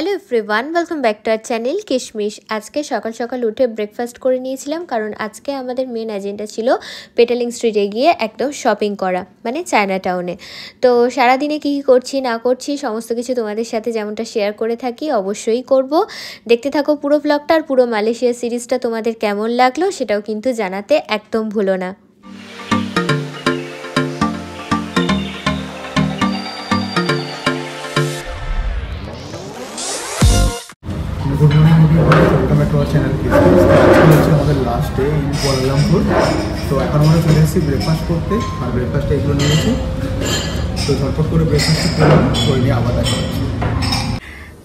Hello everyone, welcome back to our channel কিশমিশ। আজকে সকাল সকাল উঠে ব্রেকফাস্ট করে নিয়েছিলাম, কারণ আজকে আমাদের মেন এজেন্ডা ছিল পেটালিং স্ট্রিটে গিয়ে একদম শপিং করা, মানে চায়না টাউনে। তো সারাদিনে কী কী করছি না করছি সমস্ত কিছু তোমাদের সাথে যেমনটা শেয়ার করে থাকি অবশ্যই করব। দেখতে থাকো পুরো ব্লগটা, আর পুরো মালয়েশিয়া সিরিজটা তোমাদের কেমন লাগলো সেটাও কিন্তু জানাতে একদম ভুলো না। Good morning welcome back to our channel কিশমিশ। আজকে হচ্ছে আমাদের লাস্ট ডে ইন কুয়ালালামপুর। তো এখন আমরা চলে এসেছি ব্রেকফাস্ট করতে, আর ব্রেকফাস্টে এগুলো নিয়েছি। তো ঝটপট করে ব্রেকফাস্ট করলাম, করে নিয়ে আবার দেখা হচ্ছে।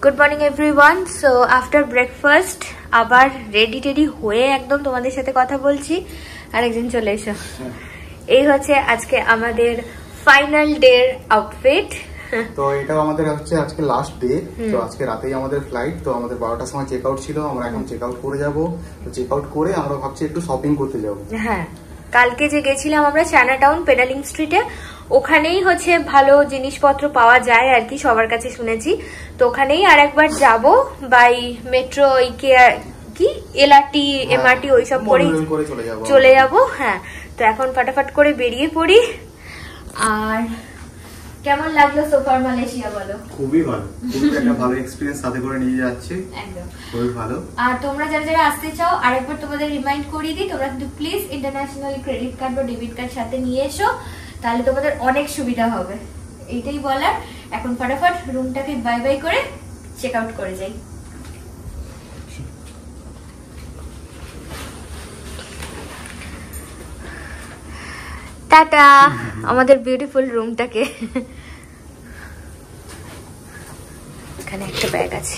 Good morning everyone. So after breakfast আবার রেডি হয়ে একদম তোমাদের সাথে কথা বলছি। আর একজন চলে এসো। এই হচ্ছে আজকে আমাদের ফাইনাল ডে আউটফিট। তো এটাও আমাদের হচ্ছে আজকে লাস্ট ডে। তো আজকে রাতেই আমাদের ফ্লাইট। তো আমাদের 12টার সময় চেক আউট ছিল, আমরা এখন চেক আউট করে যাব। তো চেক আউট করে আমরা ভাবছি একটু শপিং করতে যাব। হ্যাঁ, কালকে যে গেছিলাম আমরা চায়না টাউন পেটালিং স্ট্রিটে, ওখানেই হচ্ছে ভালো জিনিসপত্র পাওয়া যায় আর কি, সবার কাছে শুনেছি। তো ওখানেই আর একবার যাব বাই মেট্রো, কি এলআরটি এমআরটি ওইসব করেই চলে যাব। হ্যাঁ, তো এখন ফাটাফাট করে বেরিয়ে পড়ি। আর কেমন লাগলো সোফার মালয়েশিয়া বলো? খুবই ভালো, খুবই একটা ভালো এক্সপেরিয়েন্স সাথে করে নিয়ে যাচ্ছি। একদম খুবই ভালো। আর তোমরা যারা আসতে চাও আরেকবার তোমাদের রিমাইন্ড করিয়ে দিই, তোমরা কিন্তু প্লিজ ইন্টারন্যাশনাল ক্রেডিট কার্ড বা ডেবিট কার্ড সাথে নিয়ে এসো, তাহলে তোমাদের অনেক সুবিধা হবে। এইটাই বলার। এখন ফটাফট রুমটাকে বাই বাই করে চেক আউট করে যাই। টাটা আমাদের বিউটিফুল রুমটাকে। এখানে একটা ব্যাগ আছে।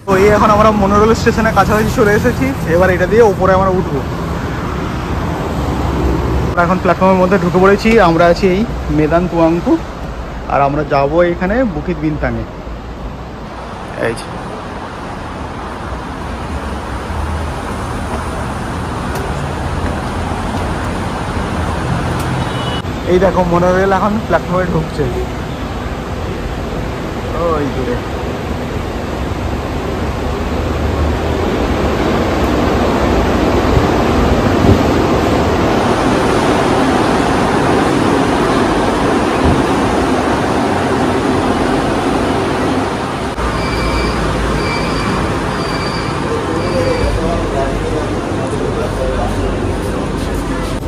তো এই এখন আমরা মনোরেল স্টেশনের কাছাকাছি চলে এসেছি। এবার এটা দিয়ে উপরে আমরা উঠবো। আমরা এখন প্ল্যাটফর্মের মধ্যে ঢুকে পড়েছি। আমরা আছি এই মেদান তুয়াংকু, আর আমরা যাবো এখানে বুকিত বিনতাঙে। এই এই দেখো মনোরেল এখন প্ল্যাটফর্মে ঢুকছে ওই দূরে।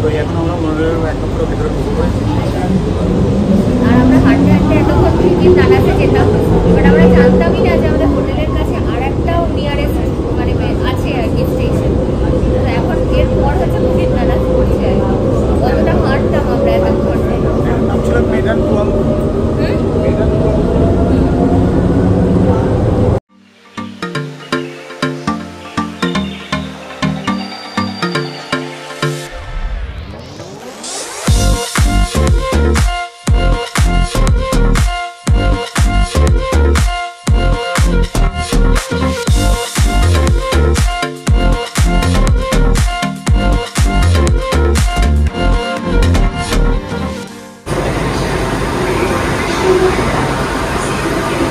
তো এখন আমরা মনোরেলের একটা পুরো ভিতরে ঢুকে পড়েছি। আর আমরা হাঁটতে হাঁটতে এতক্ষণ থেকে তালাতে যেতাম, বাট আমরা জানতামই না যে আমাদের হোটেলের কাছে আর একটাও নিয়ারেস্ট মানে আছে আর কি স্টেশন। তো এখন এরপর হচ্ছে বুকিত নালা পড়ছে। কতটা হাঁটতাম আমরা এতক্ষণ। নাম ছিল মেদান তুয়াংকু। মেদান তুয়াংকু।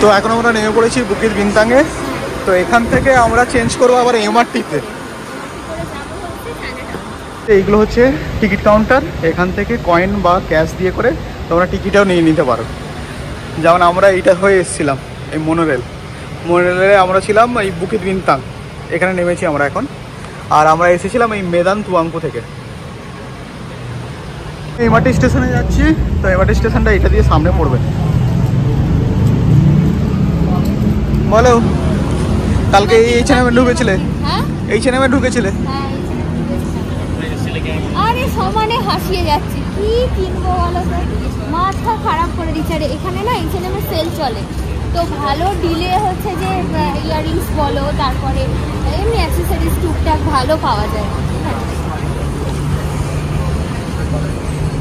তো এখন আমরা নেমে পড়েছি বুকিত বিনতাঙে। তো এখান থেকে আমরা চেঞ্জ করবো আবার এমআরটিতে। এইগুলো হচ্ছে টিকিট কাউন্টার। এখান থেকে কয়েন বা ক্যাশ দিয়ে করে তোমরা টিকিটও নিয়ে নিতে পারো। যেমন আমরা এইটা হয়ে এসেছিলাম এই মনোরেলে আমরা ছিলাম এই বুকিত বিনতাং, এখানে নেমেছি আমরা এখন। আর আমরা এসেছিলাম এই মেদান তুয়াংকু থেকে। এমআরটি স্টেশনে যাচ্ছি। তো এমআরটি স্টেশনটা এটা দিয়ে সামনে পড়বে। বলো, কালকে এই চ্যানেলে ঢুকেছিলে? এই চ্যানেলে ঢুকেছিলে? আরে সমানে হাসিয়ে যাচ্ছে, কি কিনবো বলো তো, মাথা খারাপ করে দিচ্ছে। আরে এখানে না এই চ্যানেলে সেল চলে, তো ভালো ডিলে হচ্ছে যে ইয়াররিংস বলো, তারপরে এমনি অ্যাক্সেসরিজ টুকটাক ভালো পাওয়া যায়।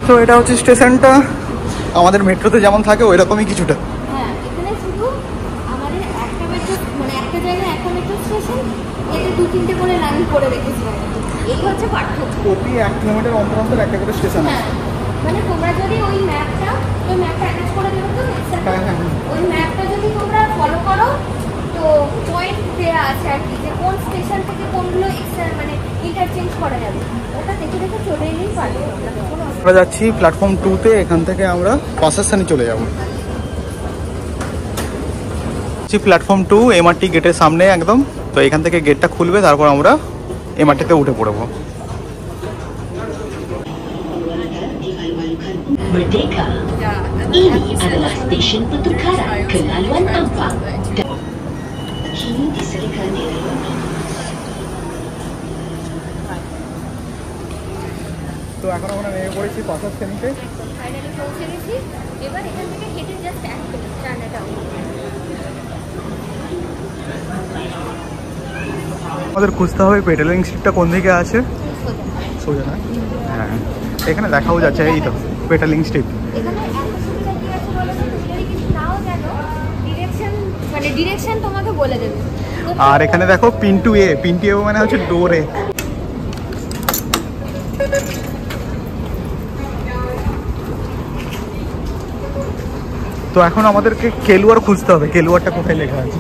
তো এটা হচ্ছে স্টেশনটা, আমাদের মেট্রোতে যেমন থাকে ওই রকমই কিছুটা। হ্যাঁ, এখানে শুধু আমাদের একটা মেট্রো মানে একটা জায়গায় একটা মেট্রো স্টেশন, এতে 2-3টে করে লাইন করে রেখেছি। এই হচ্ছে পার্থক্য। প্রতি 1 কিলোমিটার অন্তর অন্তর একটা করে স্টেশন আছে। মানে তোমরা যদি ওই ম্যাপটা অ্যাটাচ করে দেবো তো হ্যাঁ। ওই ম্যাপটা যদি তোমরা ফলো করো তো পয়েন্ট দেওয়া আছে আর কি, যে কোন স্টেশন থেকে কোনগুলো মানে ইন্টারচেঞ্জ করা যাবে, ওটা দেখে দেখে চলে এলেই পারবে। আমরা যাচ্ছি প্ল্যাটফর্ম 2-তে, এখান থেকে আমরা পাশাসানি চলে যাব। প্ল্যাটফর্ম 2 এমআরটি গেটের সামনে একদম। তো এখান থেকে গেটটা খুলবে, তারপর আমরা এমআরটিতে উঠে পড়বো। Merdeka. Ini adalah stesen pertukaran ke laluan Ampang. Kini disediakan di laluan তো এখন আমরা নেমে পড়েছি পাশাসানিতে। ফাইনালি পৌঁছে গেছি। এবার এখান থেকে হেঁটে জাস্ট 1 কিলোমিটার চায়নাটাউন। আমাদের খুঁজতে হবে পেডেলিং স্ট্রিটটা কোন দিকে আছে। সোজা না? হ্যাঁ, এখানে দেখাও যাচ্ছে এই তো পেডেলিং স্ট্রিট। এখানে এত সুবিধা কি আছে বলো তো, তুমি যদি কিছু নাও জানো ডিরেকশন তোমাকে বলে দেবে। আর এখানে দেখো পিন্টু এ মানে হচ্ছে ডোরে। তো এখন আমাদেরকে কেলুয়ার খুঁজতে হবে। কেলুয়ারটা কোথায় লেখা আছে?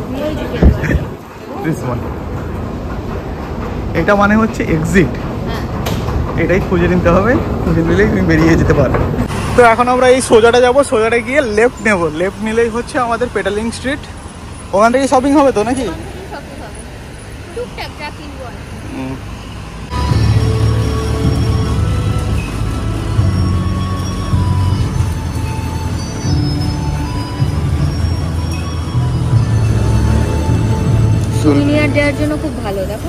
এটা মানে হচ্ছে এক্সিট। এটাই খুঁজে নিতে হবে, খুঁজে নিলেই তুমি বেরিয়ে যেতে পারবে। তো এখন আমরা এই সোজাটা যাবো, সোজাটা গিয়ে লেফট নেব। লেফট নিলেই হচ্ছে আমাদের পেডালিং স্ট্রিট। ওখান থেকে শপিং হবে তো নাকি? টুকটাক যা কিনবো। সুভিনিয়ার দেওয়ার জন্য খুব ভালো, দেখো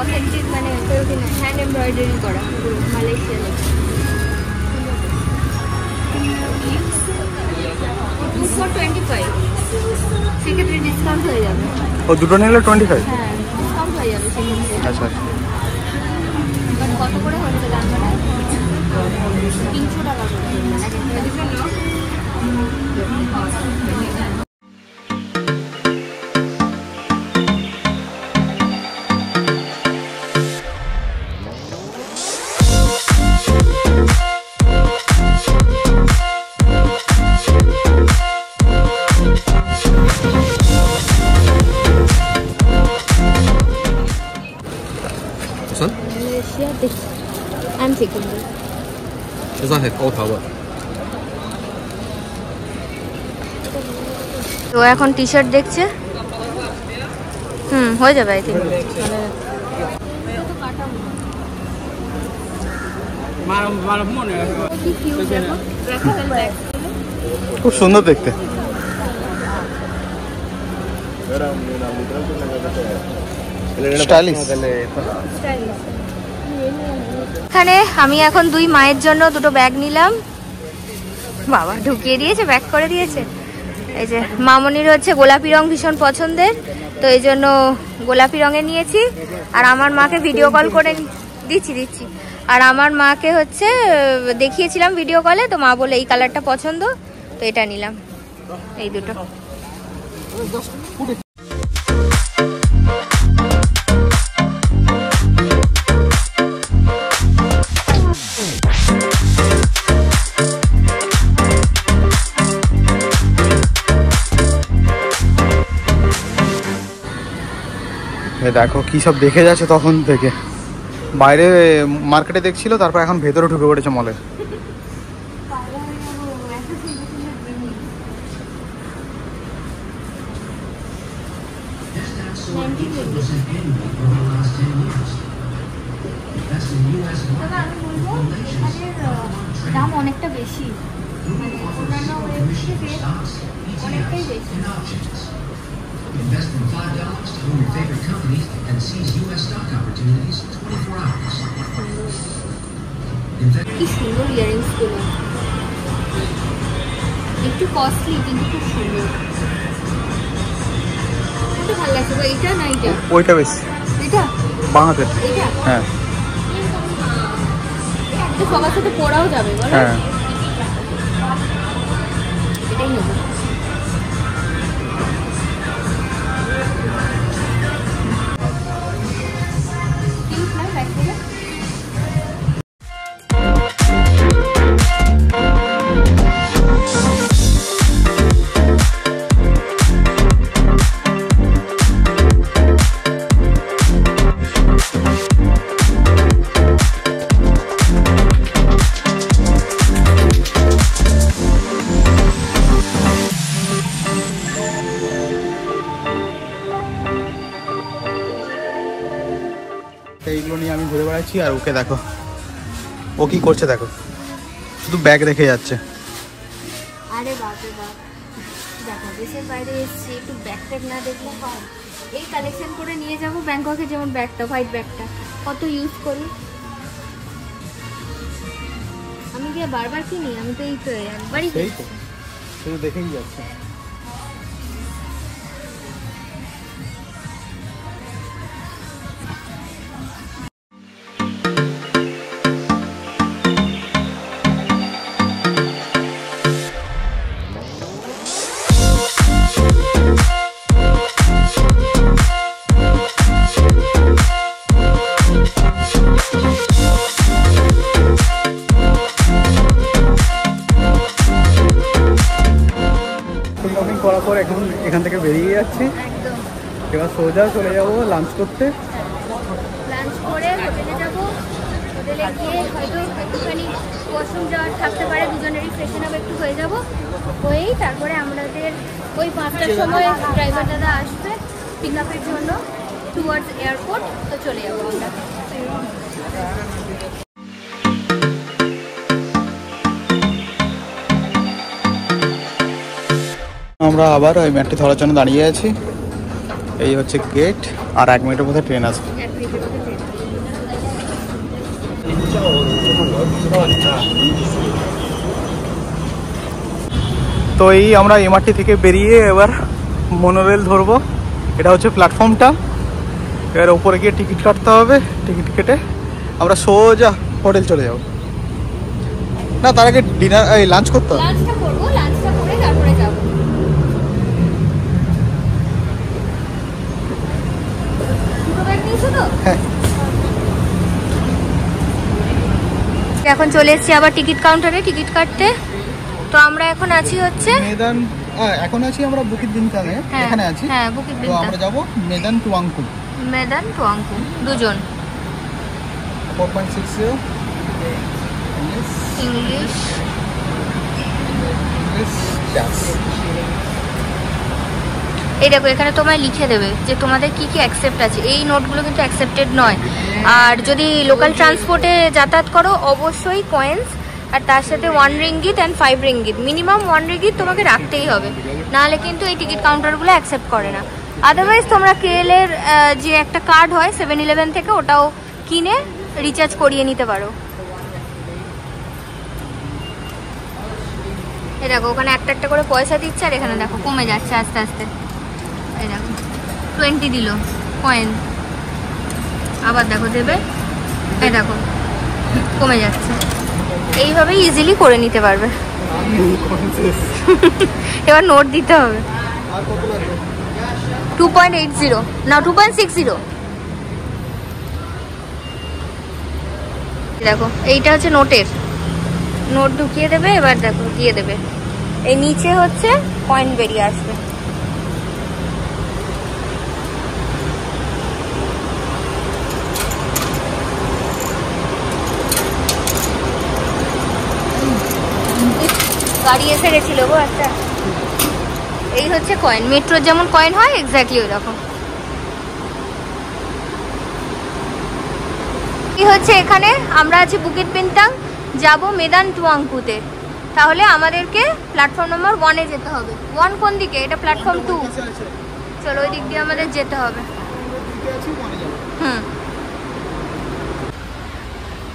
অথেন্টিক, মানে হ্যান্ড এমব্রয়ডারি করা মালয়েশিয়ান। 225 সেক্ষেত্রে ডিসকাউন্ট হয়ে যাবে। ও দুটো নিলে 25? হ্যাঁ, ডিসকাউন্ট হয়ে যাবে সেক্ষেত্রে। আচ্ছা। বাট কত করে হচ্ছে দামটা? 300 টাকা করে। Malaysia, I'm taking this. This one has all power. তো এখন টি শার্ট দেখছে। হয়ে যাবে আই থিঙ্ক। খুব সুন্দর দেখতে। এখানে আমি এখন 2 মায়ের জন্য 2টো ব্যাগ নিলাম। বাবা ঢুকিয়ে দিয়েছে, ব্যাগ করে দিয়েছে। এই যে মামনির হচ্ছে গোলাপি রং ভীষণ পছন্দের, তো এই জন্য গোলাপি রঙের নিয়েছি। আর আমার মাকে ভিডিও কল করে দিচ্ছি। আর আমার মাকে হচ্ছে দেখিয়েছিলাম ভিডিও কলে, তো মা বলে এই কালারটা পছন্দ, তো এটা নিলাম, এই দুটো। দেখো কি সব দেখে যাচ্ছে তখন থেকে। বাইরে মার্কেটে দেখছিল, তারপর এখন ভেতরে ঢুকে পড়েছে মলে। দাম অনেকটা বেশি, অন্যান্য অনেকটাই বেশি। Invest from $5 to own your favorite companies and seize U.S. stock opportunities 24 hours. কি সুন্দর ইয়ারিংস গুলো, একটু কস্টলি কিন্তু খুব সুন্দর। এটা ভালো লাগছে। এইটা না এটা? ওইটা বেশি। এটা বাঁহাতের। এটা? হ্যাঁ। এটা সবার সাথে পরাও যাবে বলো? হ্যাঁ। আছি আর ওকে দেখো ও কি করছে দেখো, শুধু ব্যাগ রেখে যাচ্ছে। আরে বাপরে বাপ, দেখো দেশের বাইরে এসেছি, একটু ব্যাগ ট্যাগ না দেখলে হয়? এই কালেকশন করে নিয়ে যাব ব্যাংককে, যেমন ব্যাগটা, হোয়াইট ব্যাগটা কত ইউজ করি আমি, গিয়ে বারবার কিনি আমি তো, এই তো একবারই সেই তো শুধু দেখেই যাচ্ছে। করার পর এখন এখান থেকে বেরিয়ে যাচ্ছি, একদম। এবার সোজা চলে যাবো লাঞ্চ করতে। লাঞ্চ করে হোটেলে যাব, হোটেলে গিয়ে হয়তো একটুখানি ওয়াশরুম যাওয়ার থাকতে পারে, দুজনেরই ফ্রেশন আপ একটু হয়ে যাব, হয়েই তারপরে আমাদের ওই 5টার সময় ড্রাইভার দাদা আসবে পিক আপের জন্য টুয়ার্ডস এয়ারপোর্ট, তো চলে যাবো আমরা। আমরা আবার ওই মেট্রো ধরার জন্য দাঁড়িয়ে আছি, এই হচ্ছে গেট, আর 1 মিনিটের মধ্যে ট্রেন আসবে। তো এই আমরা এমআরটি থেকে বেরিয়ে এবার মনোরেল ধরবো, এটা হচ্ছে প্ল্যাটফর্মটা। এবার ওপরে গিয়ে টিকিট কাটতে হবে, টিকিট কেটে আমরা সোজা হোটেল চলে যাব। না তার আগে ডিনার এই লাঞ্চ করতে হবে। লাঞ্চটা করবো, লাঞ্চটা করে তারপরে যাব। দুটো ব্যাগ নিয়েছো তো? হ্যাঁ। এখন চলে এসেছি আবার টিকিট কাউন্টারে টিকিট কাটতে। তো আমরা এখন আছি হচ্ছে মেদান, এখন আছি আমরা বুকিত বিনতাংয়ে, এখানে আছি। হ্যাঁ, বুকিত তো বিনতাং। আমরা যাব মেদান টুয়াংকুম। মেদান টুয়াংকুম, দুজন। 4.60 ইংলিশ। এই দেখো এখানে তোমায় লিখে দেবে যে তোমাদের কি কি অ্যাকসেপ্ট আছে। এই নোটগুলো কিন্তু অ্যাকসেপ্টেড নয়। আর যদি লোকাল ট্রান্সপোর্টে যাতায়াত করো অবশ্যই কয়েন্স, আর তার সাথে 1 ringgit and 5 ringgit, minimum 1 ringgit তোমাকে রাখতেই হবে, নাহলে কিন্তু এই টিকিট কাউন্টারগুলো অ্যাকসেপ্ট করে না। আদারওয়াইজ তোমরা কেএল এর যে একটা কার্ড হয় 7-Eleven থেকে, ওটাও কিনে রিচার্জ করিয়ে নিতে পারো। এই দেখো ওখানে একটা একটা করে পয়সা দিচ্ছে, আর এখানে দেখো কমে যাচ্ছে আস্তে আস্তে। এই দেখো 20 দিল কয়েন, আবার দেখো দেবে, এই দেখো কমে যাচ্ছে। এইভাবে ইজিলি করে নিতে পারবে। এবার নোট দিতে হবে। 2.80 না 2.60। দেখো এইটা হচ্ছে নোটের, নোট ঢুকিয়ে দেবে, এবার দেখো দিয়ে দেবে, এই নিচে হচ্ছে কয়েন বেরিয়ে আসবে। গাড়ি এসে গেছিল গো একটা। এই হচ্ছে কয়েন, মেট্রোর যেমন কয়েন হয় এক্স্যাক্টলি ওই রকম। এই হচ্ছে এখানে আমরা আছি বুকিত বিনতাং, যাব মেদান টুয়াংকুতে। তাহলে আমাদেরকে প্ল্যাটফর্ম নম্বর 1-এ যেতে হবে। 1 কোন দিকে? এটা প্ল্যাটফর্ম 2। চলো ওই দিক দিয়ে আমাদের যেতে হবে।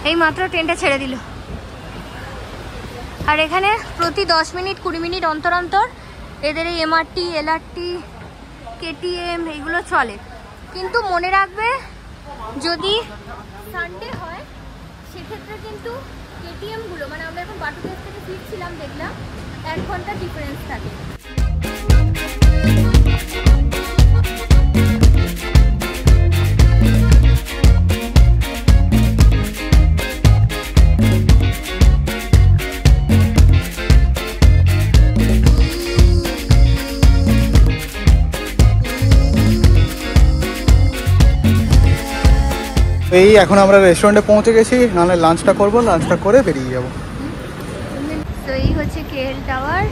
এই মাত্র ট্রেনটা ছেড়ে দিল। আর এখানে প্রতি 10 মিনিট 20 মিনিট অন্তর অন্তর এদের এই এমআরটি, এলআরটি, কেটিএম এইগুলো চলে। কিন্তু মনে রাখবে যদি সানডে হয় সেক্ষেত্রে কিন্তু কেটিএমগুলো, মানে আমরা এখন বাটুকের থেকে ফিরছিলাম দেখলাম 1 ঘন্টা ডিফারেন্স থাকে। এই এখন আমরা রেস্টুরেন্টে পৌঁছে গেছি, নাহলে লাঞ্চটা করবো, লাঞ্চটা করে বেরিয়ে যাবো। তো এই হচ্ছে কেএল টাওয়ার,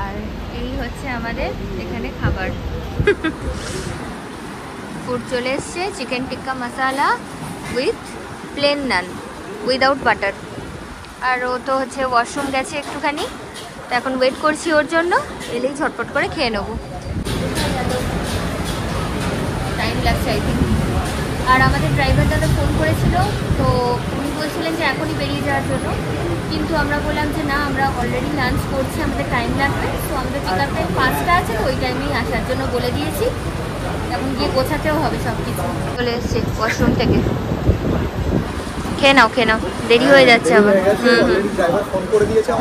আর এই হচ্ছে আমাদের এখানে খাবার। ফুড চলে এসছে, chicken tikka masala with plain naan without butter. আর ও তো হচ্ছে ওয়াশরুম গেছে একটুখানি, তো এখন ওয়েট করছি ওর জন্য, এলেই ঝটপট করে খেয়ে নেবো। টাইম লাগছে আই থিঙ্ক। আর আমাদের ড্রাইভার দাদা ফোন করেছিল, তো উনি বলছিলেন যে এখনই বেরিয়ে যাওয়ার জন্য, কিন্তু আমরা বললাম যে না, আমরা অলরেডি লাঞ্চ করছি, আমাদের টাইম লাগবে। তো আমাদের পিকআপ টাইম 5টা আছে, তো ওই টাইমেই আসার জন্য বলে দিয়েছি। এখন গিয়ে গোছাতেও হবে সব কিছু। চলে এসছে ওয়াশরুম থেকে। খেয়ে নাও খেয়ে নাও, দেরি হয়ে যাচ্ছে আবার।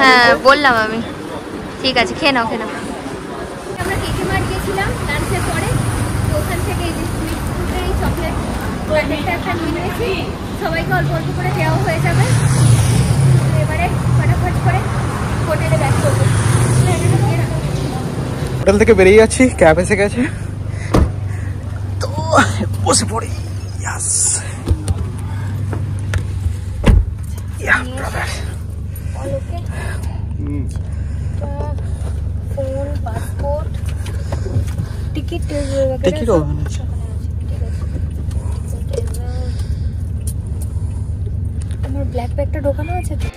হ্যাঁ বললাম আমি, ঠিক আছে খেয়ে নাও খেয়ে নাও। আমরা কেকে মার গিয়েছিলাম লাঞ্চের পরে, তো ওখান থেকে এই যে সুইট ফুডের এই চকলেট প্যাকেটটা একটা নিয়ে নিয়েছি, সবাইকে অল্প অল্প করে দেওয়া হয়ে যাবে। এবারে ফটাফট করে হোটেলে ব্যাক করবো। হোটেল থেকে বেরিয়ে যাচ্ছি, ক্যাব এসে গেছে, তো বসে পড়ি। Yes yeah brother. Phone passport ticket ticket আমার ব্ল্যাক ব্যাগটা ঢোকানো আছে তো।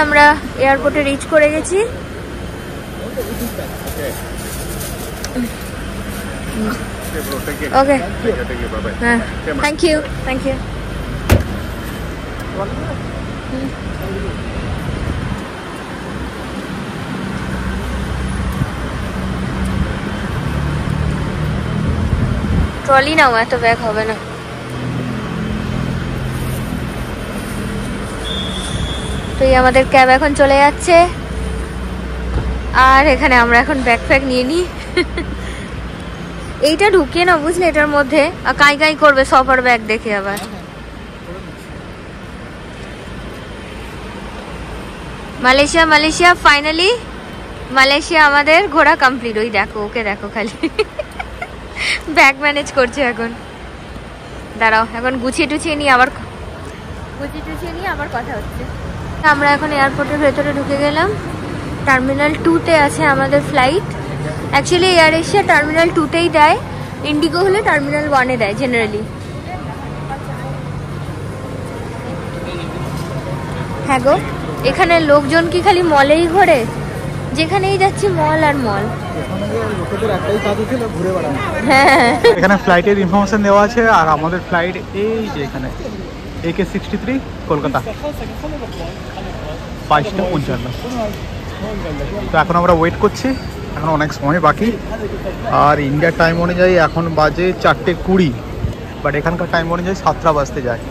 আমরা এয়ারপোর্টে রিচ করে গেছি। ওকে হ্যাঁ, thank you thank you. Trolley নাও, এত ব্যাগ হবে না। তো এই আমাদের ক্যাব এখন চলে যাচ্ছে, আর এখানে আমরা এখন ব্যাগ ফ্যাগ নিয়ে নিই। এইটা ঢুকিয়ে না বুঝলে, এটার মধ্যে কাই কাই করবে সবার ব্যাগ দেখে আবার। মালয়েশিয়া মালয়েশিয়া ফাইনালি মালয়েশিয়া আমাদের ঘোরা কমপ্লিট। ওই দেখো ওকে দেখো খালি ব্যাগ ম্যানেজ করছে এখন। দাঁড়াও এখন গুছিয়ে টুছিয়ে নিয়ে আবার কথা হচ্ছে। আমরা এখন এয়ারপোর্টের ভেতরে ঢুকে গেলাম। টার্মিনাল 2-তে আছে আমাদের ফ্লাইট। অ্যাকচুয়ালি এয়ার এশিয়া টার্মিনাল 2-তেই দেয়, ইন্ডিগো হলে টার্মিনাল 1-এ দেয় জেনারেলি। হ্যাঁ গো, এখানে লোকজন কি খালি মলেই ঘোরে? যেখানেই যাচ্ছি মল আর মল। হ্যাঁ, এখানে ফ্লাইটের ইনফরমেশন দেওয়া আছে, আর আমাদের ফ্লাইট এই যে এখানে AK63 কলকাতা 5:55। তো এখন আমরা ওয়েট করছি, এখন অনেক সময় বাকি। আর ইন্ডিয়ার টাইম অনুযায়ী এখন বাজে 4:20, বাট এখানকার টাইম অনুযায়ী 7টা বাজতে যায়।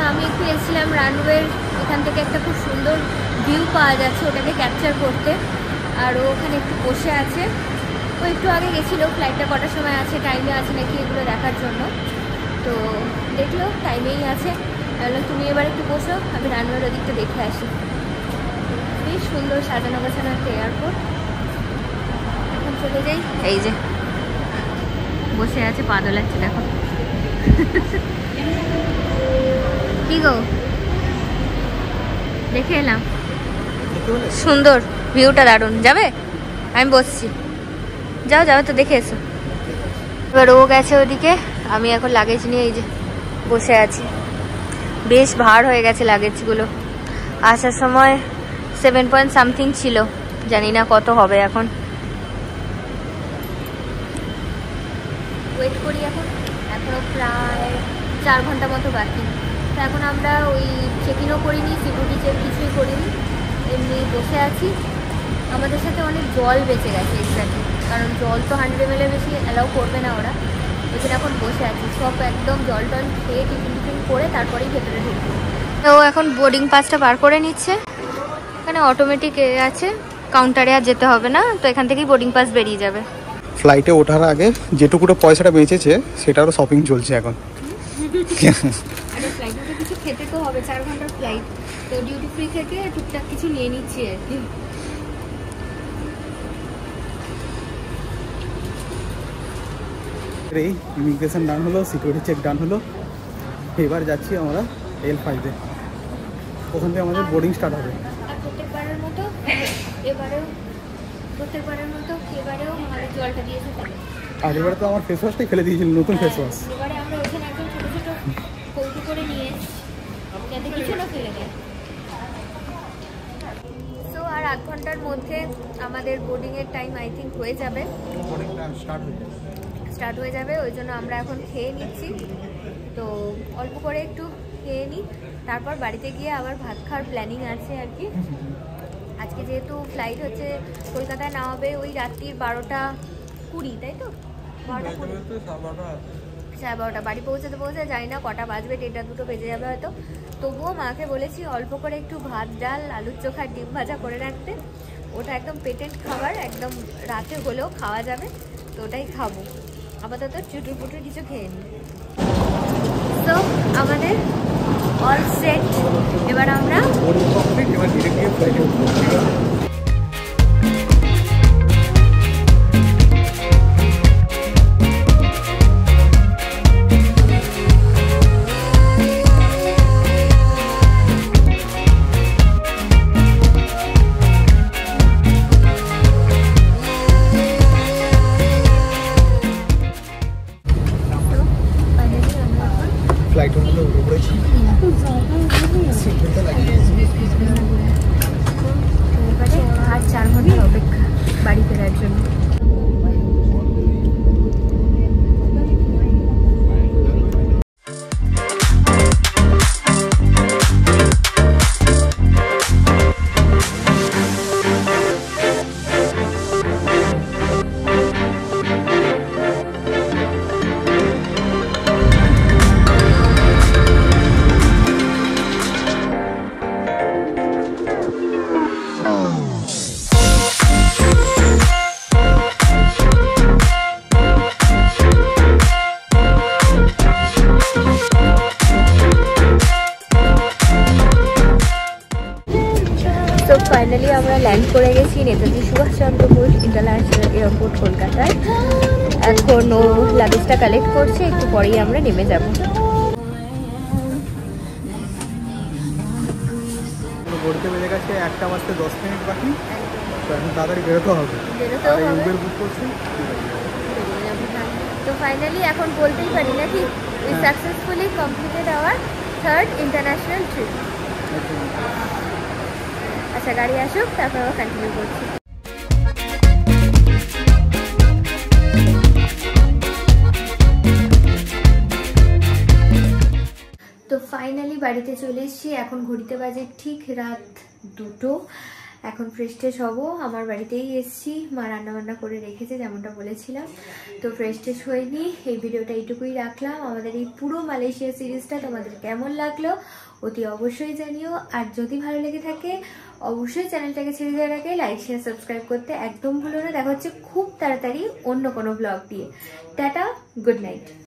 আমি একটু এসেছিলাম রানওয়ের, এখান থেকে একটা খুব সুন্দর ভিউ পাওয়া যাচ্ছে, ওটাকে ক্যাপচার করতে। আর ও ওখানে একটু বসে আছে, ও একটু আগে গেছিলো ফ্লাইটটা কটার সময় আছে, টাইমে আছে নাকি এগুলো দেখার জন্য। তো দেখলো টাইমেই আছে। তাহলে তুমি এবার একটু বসো, আমি রানওয়ের ওদিকটা দেখে আসি। বেশ সুন্দর সাজানো গোছানো একটা এয়ারপোর্ট। এখন চলে যাই। এই যে বসে আছে, পা দোলাচ্ছে দেখো। কি গো, দেখে এলাম, সুন্দর ভিউটা দারুণ। যাবে? আমি বসছি, যাও যাও তো দেখে এসো। এবার ও গেছে ওদিকে, আমি এখন লাগেজ নিয়ে এই যে বসে আছি। বেশ ভার হয়ে গেছে লাগেজগুলো। আসার সময় 7 পয়েন্ট সামথিং ছিল, জানি না কত হবে এখন। ওয়েট করি এখন, এখনও প্রায় 4 ঘন্টা মতো বাকি। তো এখন আমরা ওই চেক ইনও করিনি, সিকিউরিটি চেক কিছুই করিনি, এমনি বসে আছি। আমাদের সাথে অনেক জল বেঁচে গেছে এক্সাক্টলি, কারণ জল তো 100 ml বেশি অ্যালাউ করবে না ওরা। এখানে এখন বসে আছি, সব একদম জল টল খেয়ে টিফিন করে তারপরেই ভেতরে ঢুকবো। তো এখন বোর্ডিং পাসটা বার করে নিচ্ছে। এখানে অটোমেটিক আছে, কাউন্টারে আর যেতে হবে না, তো এখান থেকেই বোর্ডিং পাস বেরিয়ে যাবে। ফ্লাইটে ওঠার আগে যেটুকুটা পয়সাটা বেঁচেছে সেটারও শপিং চলছে এখন। আরে ফ্লাইটে কিছু খেতে তো হবে, 4 ঘন্টার ফ্লাইট, তো ডিউটি ফ্রি থেকে টুকটাক কিছু নিয়ে নিচ্ছি আর কি। এই ইমিগ্রেশন ডান হলো, সিকিউরিটি চেক ডান হলো, এবার যাচ্ছি আমরা L5-এ, ওখান থেকে আমাদের বোর্ডিং স্টার্ট হবে। আর প্রত্যেকবারের মতো এবারেও আমাদের জলটা দিয়েছে তাহলে। আর এবারে তো আমার ফেস ওয়াশটাই ফেলে দিয়েছিল, নতুন ফেস ওয়াশ। এবারে আমরা ওখানে একদম ছোটো ছোটো কৌটো করে নিয়ে যাতে কিছু না ফেলে দেয়। সো আর 8 ঘন্টার মধ্যে আমাদের বোর্ডিংয়ের টাইম আই থিঙ্ক হয়ে যাবে, স্টার্ট হয়ে যাবে। ওই জন্য আমরা এখন খেয়ে নিচ্ছি, তো অল্প করে একটু খেয়ে নিই, তারপর বাড়িতে গিয়ে আবার ভাত খাওয়ার প্ল্যানিং আছে আর কি। আজকে যেহেতু ফ্লাইট হচ্ছে কলকাতায় নামাবে ওই রাত্রির 12:20, তাই তো 12:20, 12:30 বাড়ি পৌঁছাতে জানি না কটা বাজবে, 1:30-2 বেজে যাবে হয়তো। তবুও মাকে বলেছি অল্প করে একটু ভাত, ডাল, আলুর চোখা, ডিম ভাজা করে রাখতে। ওটা একদম পেটেন্ট খাবার, একদম রাতে হলেও খাওয়া যাবে, তো ওটাই খাবো। আপাতত চুটুর পুটুর কিছু খেয়ে নিই। তো আমাদের অল সেট, এবার আমরা ফ্লাইটের মধ্যে উঠে পড়েছি। আর 4 ঘন্টার অপেক্ষা বাড়ি ফেরার জন্য। তো ফাইনালি আমরা ল্যান্ড করে গেছি নেতাজি সুভাষচন্দ্র বোস ইন্টারন্যাশনাল এয়ারপোর্ট কলকাতায়। এখন ও লাগেজটা কালেক্ট করছে, একটু পরেই আমরা নেমে যাব। ঘুরতে বেজে গেছে 1:10 বাকি, তো এখন তাড়াতাড়ি বেরোতে হবে। উবের বুক করছি। তো ফাইনালি এখন বলতেই পারি নাকি we successfully completed hour 3rd international trip. আচ্ছা গাড়ি আসুক, তারপর আবার কন্টিনিউ করছি। তো ফাইনালি বাড়িতে চলে এসেছি, এখন ঘড়িতে বাজে ঠিক রাত 2টো। এখন ফ্রেশ ট্রেশ হবো, আমার বাড়িতেই এসেছি, মা রান্নাবান্না করে রেখেছে যেমনটা বলেছিলাম। তো ফ্রেশ ট্রেশ হয়ে নিই, এই ভিডিওটা এইটুকুই রাখলাম। আমাদের এই পুরো মালয়েশিয়া সিরিজটা তোমাদের কেমন লাগলো অতি অবশ্যই জানিও। আর যদি ভালো লেগে থাকে অবশ্যই চ্যানেলটাকে ছেড়ে দেওয়ার আগে লাইক শেয়ার সাবস্ক্রাইব করতে একদম ভুলো না। দেখা হচ্ছে খুব তাড়াতাড়ি অন্য কোনো ব্লগ দিয়ে। Tata, good night.